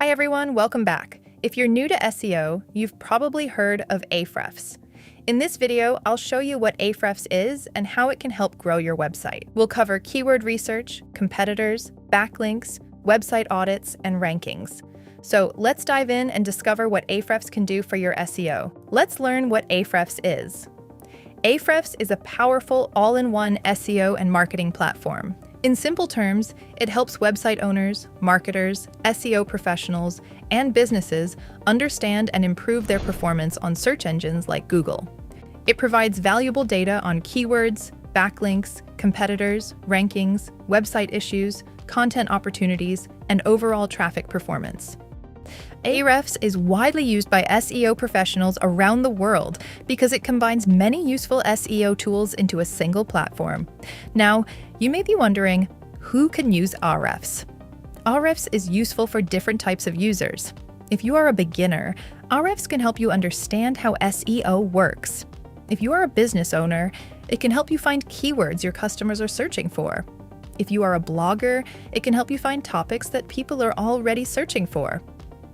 Hi everyone, welcome back. If you're new to SEO, you've probably heard of Ahrefs. In this video, I'll show you what Ahrefs is and how it can help grow your website. We'll cover keyword research, competitors, backlinks, website audits, and rankings. So let's dive in and discover what Ahrefs can do for your SEO. Let's learn what Ahrefs is. Ahrefs is a powerful all-in-one SEO and marketing platform. In simple terms, it helps website owners, marketers, SEO professionals, and businesses understand and improve their performance on search engines like Google. It provides valuable data on keywords, backlinks, competitors, rankings, website issues, content opportunities, and overall traffic performance. Ahrefs is widely used by SEO professionals around the world because it combines many useful SEO tools into a single platform. Now, you may be wondering, who can use Ahrefs? Ahrefs is useful for different types of users. If you are a beginner, Ahrefs can help you understand how SEO works. If you are a business owner, it can help you find keywords your customers are searching for. If you are a blogger, it can help you find topics that people are already searching for.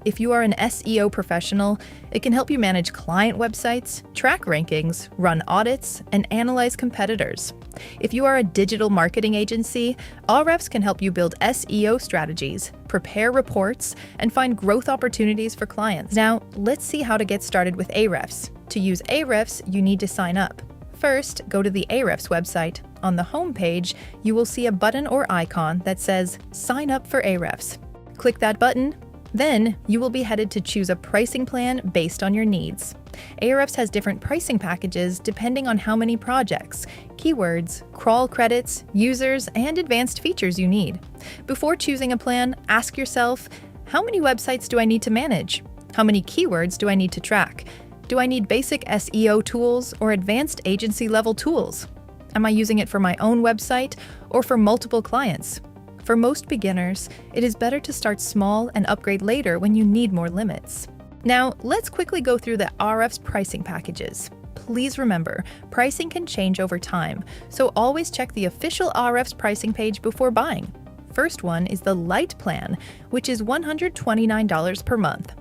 If you are an SEO professional, it can help you manage client websites, track rankings, run audits, and analyze competitors. If you are a digital marketing agency, Ahrefs can help you build SEO strategies, prepare reports, and find growth opportunities for clients. Now, let's see how to get started with Ahrefs. To use Ahrefs, you need to sign up. First, go to the Ahrefs website. On the home page, you will see a button or icon that says Sign up for Ahrefs. Click that button. Then, you will be headed to choose a pricing plan based on your needs. Ahrefs has different pricing packages depending on how many projects, keywords, crawl credits, users, and advanced features you need. Before choosing a plan, ask yourself, how many websites do I need to manage? How many keywords do I need to track? Do I need basic SEO tools or advanced agency-level tools? Am I using it for my own website or for multiple clients? For most beginners, it is better to start small and upgrade later when you need more limits. Now, let's quickly go through the Ahrefs pricing packages. Please remember, pricing can change over time, so always check the official Ahrefs pricing page before buying. First one is the Lite plan, which is $129 per month.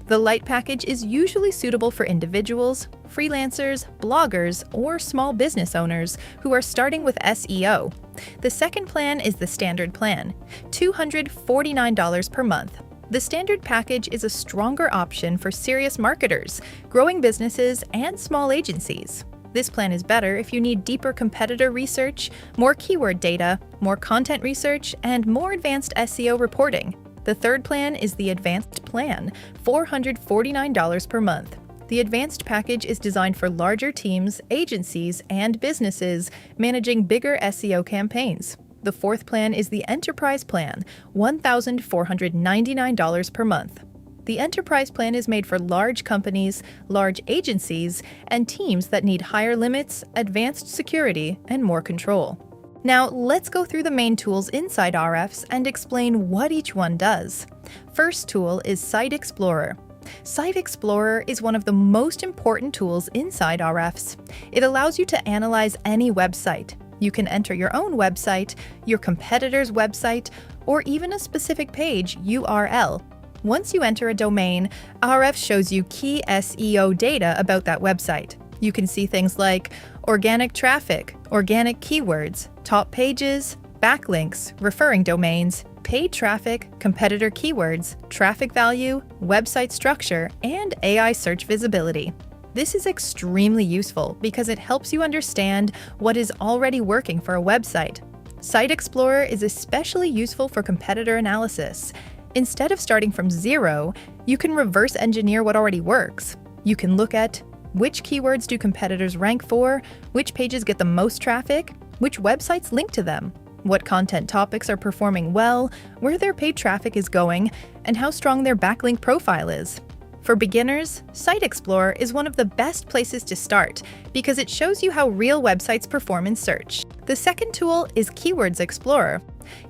The Lite package is usually suitable for individuals, freelancers, bloggers, or small business owners who are starting with SEO. The second plan is the Standard plan, $249 per month. The Standard package is a stronger option for serious marketers, growing businesses, and small agencies. This plan is better if you need deeper competitor research, more keyword data, more content research, and more advanced SEO reporting. The third plan is the Advanced plan, $449 per month. The Advanced package is designed for larger teams, agencies, and businesses managing bigger SEO campaigns. The fourth plan is the Enterprise plan, $1,499 per month. The Enterprise plan is made for large companies, large agencies, and teams that need higher limits, advanced security, and more control. Now, let's go through the main tools inside Ahrefs and explain what each one does. First tool is Site Explorer. Site Explorer is one of the most important tools inside Ahrefs. It allows you to analyze any website. You can enter your own website, your competitor's website, or even a specific page URL. Once you enter a domain, Ahrefs shows you key SEO data about that website. You can see things like organic traffic, organic keywords, top pages, backlinks, referring domains, paid traffic, competitor keywords, traffic value, website structure, and AI search visibility. This is extremely useful because it helps you understand what is already working for a website. Site Explorer is especially useful for competitor analysis. Instead of starting from zero, you can reverse engineer what already works. You can look at which keywords do competitors rank for, which pages get the most traffic, which websites link to them, what content topics are performing well, where their paid traffic is going, and how strong their backlink profile is. For beginners, Site Explorer is one of the best places to start because it shows you how real websites perform in search. The second tool is Keywords Explorer.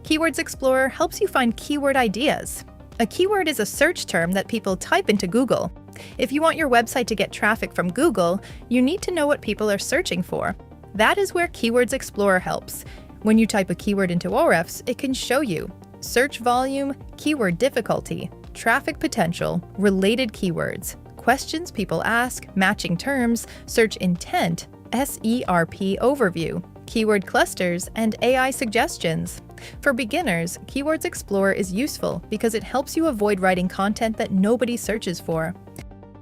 Keywords Explorer helps you find keyword ideas. A keyword is a search term that people type into Google. If you want your website to get traffic from Google, you need to know what people are searching for. That is where Keywords Explorer helps. When you type a keyword into Ahrefs, it can show you search volume, keyword difficulty, traffic potential, related keywords, questions people ask, matching terms, search intent, SERP overview, keyword clusters, and AI suggestions. For beginners, Keywords Explorer is useful because it helps you avoid writing content that nobody searches for.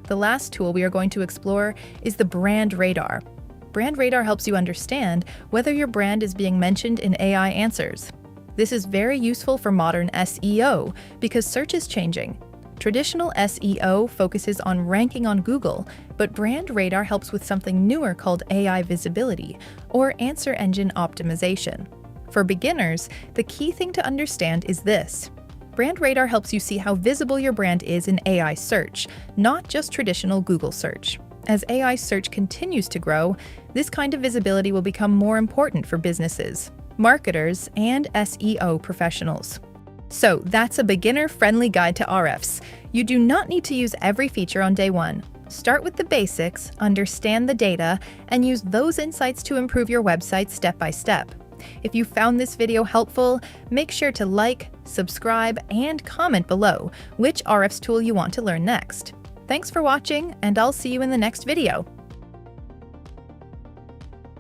The last tool we are going to explore is the Brand Radar. Brand Radar helps you understand whether your brand is being mentioned in AI answers. This is very useful for modern SEO because search is changing. Traditional SEO focuses on ranking on Google, but Brand Radar helps with something newer called AI visibility, or answer engine optimization. For beginners, the key thing to understand is this. Brand Radar helps you see how visible your brand is in AI search, not just traditional Google search. As AI search continues to grow, this kind of visibility will become more important for businesses, marketers, and SEO professionals. So that's a beginner-friendly guide to Ahrefs. You do not need to use every feature on day one. Start with the basics, understand the data, and use those insights to improve your website step by step. If you found this video helpful, make sure to like, subscribe, and comment below which Ahrefs tool you want to learn next. Thanks for watching, and I'll see you in the next video.